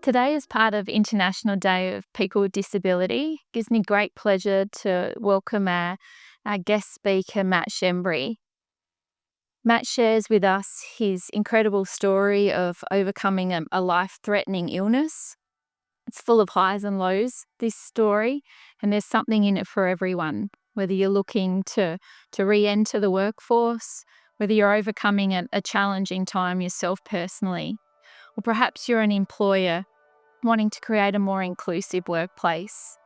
Today is part of International Day of People with Disability. It gives me great pleasure to welcome our guest speaker, Matt Schembri. Matt shares with us his incredible story of overcoming a life-threatening illness. It's full of highs and lows, this story, and there's something in it for everyone, whether you're looking to re-enter the workforce, whether you're overcoming a challenging time yourself personally, or perhaps you're an employer wanting to create a more inclusive workplace.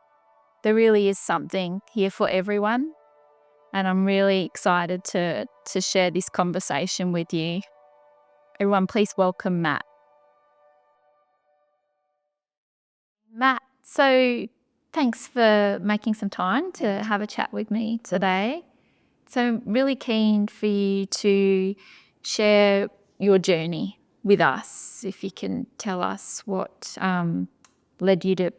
There really is something here for everyone, and I'm really excited to share this conversation with you. Everyone, please welcome Matt. Matt, so thanks for making some time to have a chat with me today. So I'm really keen for you to share your journey with us. If you can tell us what led you to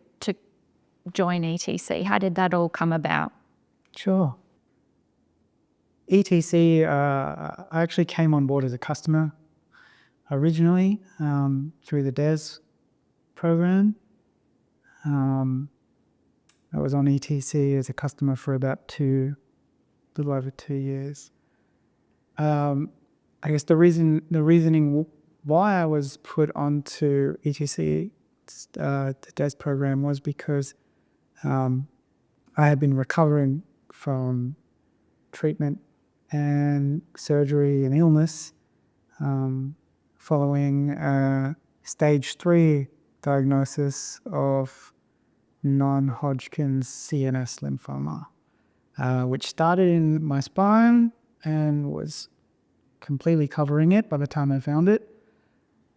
join ETC. How did that all come about? Sure. ETC, I actually came on board as a customer originally through the DES program. I was on ETC as a customer for about a little over 2 years. I guess the reasoning why I was put onto ETC, the DES program, was because I had been recovering from treatment and surgery and illness following a stage 3 diagnosis of Non-Hodgkin CNS lymphoma, which started in my spine and was completely covering it by the time I found it,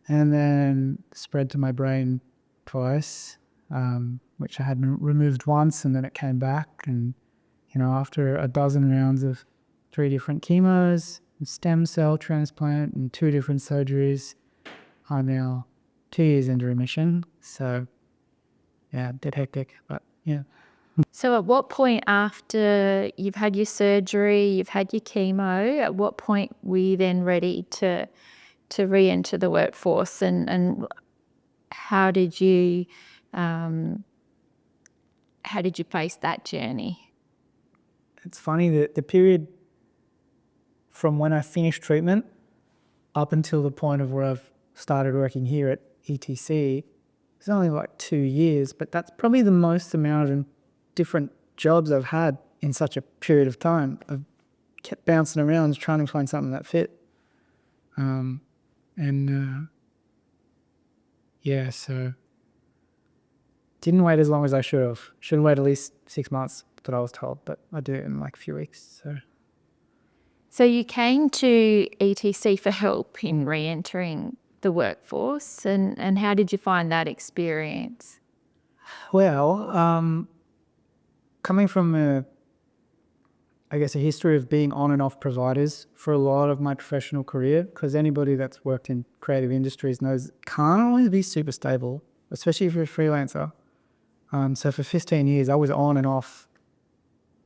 and then spread to my brain twice, which I had removed once, and then it came back. And after a dozen rounds of 3 different chemos, stem cell transplant, and 2 different surgeries, I'm now 2 years into remission. So, yeah, a bit hectic, but yeah. So at what point after you've had your surgery, you've had your chemo, at what point were you then ready to re-enter the workforce, and how did you face that journey? It's funny that the period from when I finished treatment up until the point of where I've started working here at ETC, it's only like 2 years, but that's probably the most amount of different jobs I've had in such a period of time. I've kept bouncing around trying to find something that fit. So didn't wait as long as I should have. Should have waited at least 6 months, that I was told, but I did it in like a few weeks. So you came to ETC for help in re-entering the workforce, and how did you find that experience? Well, coming from a history of being on and off providers for a lot of my professional career, because anybody that's worked in creative industries knows it can't always be super stable, especially if you're a freelancer. So for 15 years, I was on and off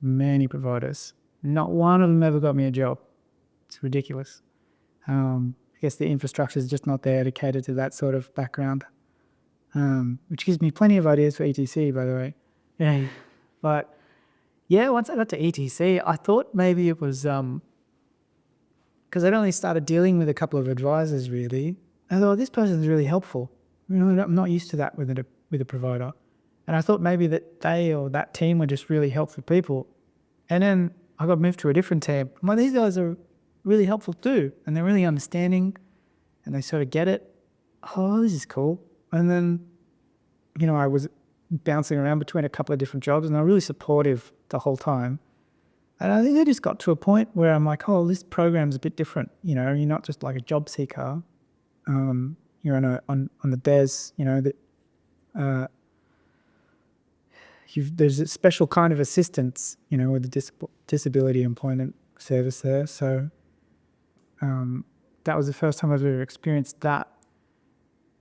many providers. Not one of them ever got me a job. It's ridiculous. I guess the infrastructure is just not there to cater to that sort of background, which gives me plenty of ideas for ETC, by the way. Yeah. But yeah, once I got to ETC, I thought maybe it was because I'd only started dealing with a couple of advisors, really. I thought, this person's really helpful. I'm not used to that with a provider. And I thought maybe that they or that team were just really helpful people. And then I got moved to a different team. Well, these guys are really helpful too, and they're really understanding, and they sort of get it. Oh, this is cool. And then, I was bouncing around between a couple of different jobs, and they were really supportive the whole time. And I think I just got to a point where I'm like, oh, this program's a bit different. You're not just like a job seeker. You're on the DES. There's a special kind of assistance, with the disability employment service there. So that was the first time I've ever experienced that.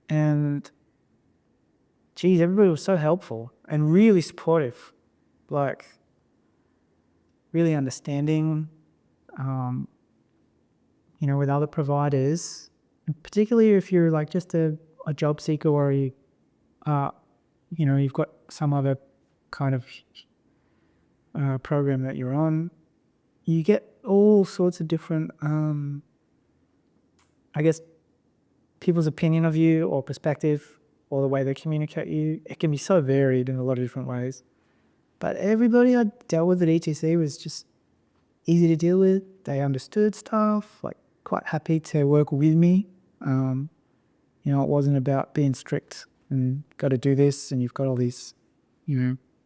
And geez, everybody was so helpful and really supportive, like really understanding. with other providers, and particularly if you're like just a job seeker or you've got some other kind of program that you're on, you get all sorts of different, people's opinion of you or perspective or the way they communicate you. It can be so varied in a lot of different ways. But everybody I dealt with at ETC was just easy to deal with. They understood stuff, like quite happy to work with me. It wasn't about being strict and got to do this and you've got all these,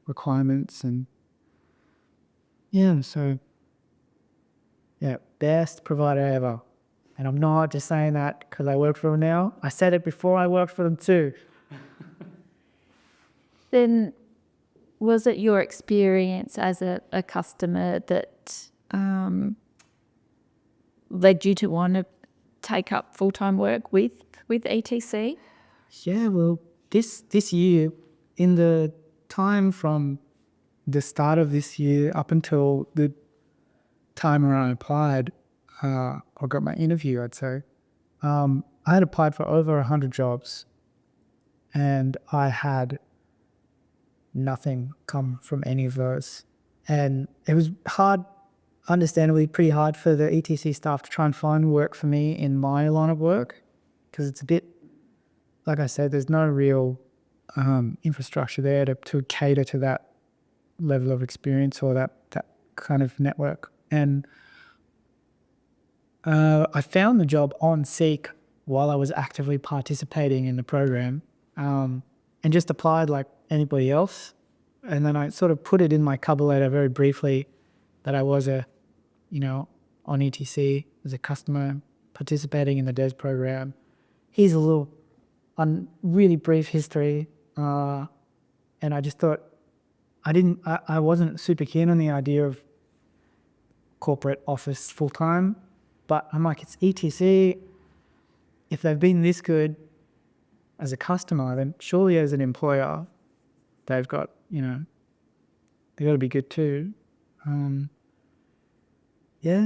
requirements and best provider ever. And I'm not just saying that because I work for them now. I said it before I worked for them too. Then was it your experience as a customer that led you to want to take up full-time work with ETC? Yeah, well, this year, in the time from the start of this year up until the time when I applied, or got my interview, I'd say, I had applied for over 100 jobs and I had nothing come from any of those. And it was hard, understandably pretty hard for the ETC staff to try and find work for me in my line of work because it's a bit, like I said, there's no real infrastructure there to cater to that level of experience or that kind of network. And I found the job on Seek while I was actively participating in the program, and just applied like anybody else. And then I sort of put it in my cover letter very briefly that I was on ETC as a customer participating in the DES program. Here's a little really brief history. And I just thought I wasn't super keen on the idea of corporate office full-time, but I'm like, it's ETC. If they've been this good as a customer, then surely as an employer, they've got, they got to be good too.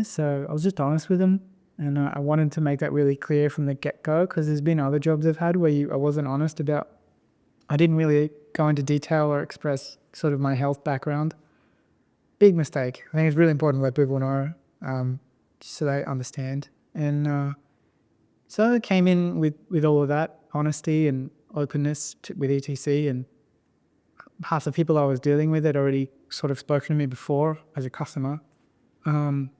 So I was just honest with them, and I wanted to make that really clear from the get-go because there's been other jobs I've had where I wasn't honest about, I didn't really go into detail or express sort of my health background. Big mistake. I think it's really important to let people know, so they understand. And so I came in with all of that honesty and openness with ETC, and half the people I was dealing with had already sort of spoken to me before as a customer. And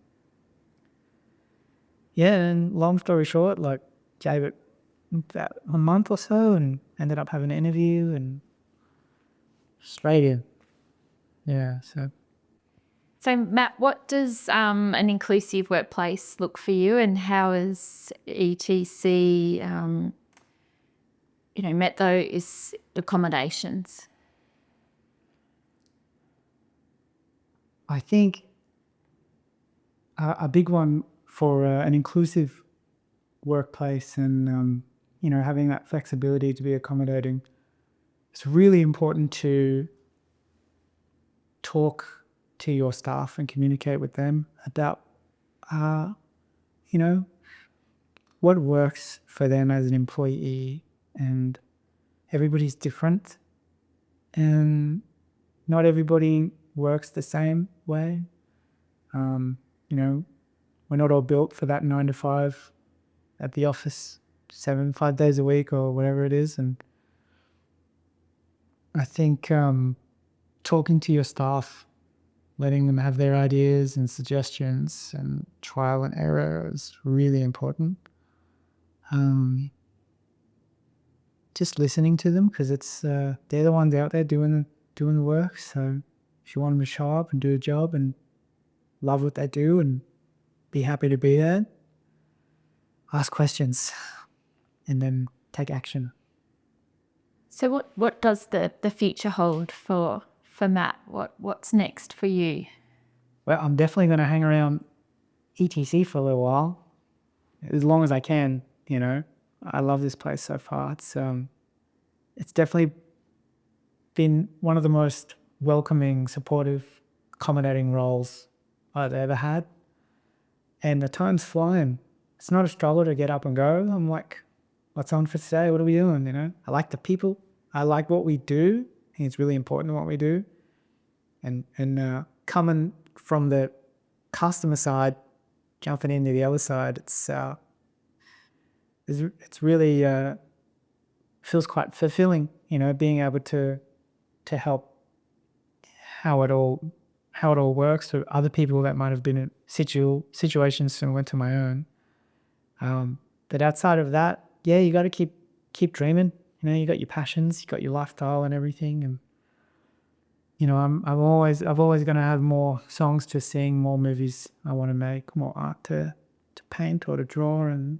long story short, like gave it about a month or so and ended up having an interview and straight in. So Matt, what does an inclusive workplace look for you, and how has ETC met those accommodations? I think a big one for an inclusive workplace and having that flexibility to be accommodating, it's really important to talk to your staff and communicate with them about what works for them as an employee. And everybody's different and not everybody works the same way. We're not all built for that 9 to 5 at the office 5 days a week or whatever it is. And I think talking to your staff, letting them have their ideas and suggestions and trial and error is really important. Just listening to them because it's they're the ones out there doing the work. So if you want them to show up and do a job and love what they do and be happy to be there, ask questions and then take action. So what does the future hold for Matt? What's next for you? Well, I'm definitely going to hang around ETC for a little while, as long as I can. I love this place so far. It's definitely been one of the most welcoming, supportive, accommodating roles I've ever had. And the time's flying. It's not a struggle to get up and go. I'm like, what's on for today? What are we doing? You know, I like the people. I like what we do. I think it's really important what we do. And coming from the customer side, jumping into the other side, it's really feels quite fulfilling. You know, being able to help how it all works for other people that might have been in situations similar to my own. But outside of that, yeah, you got to keep dreaming. You know, you got your passions, you got your lifestyle and everything, and you know, I've always going to have more songs to sing, more movies I want to make, more art to paint or to draw, and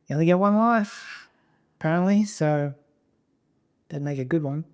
you only get one life, apparently, so that'd make a good one.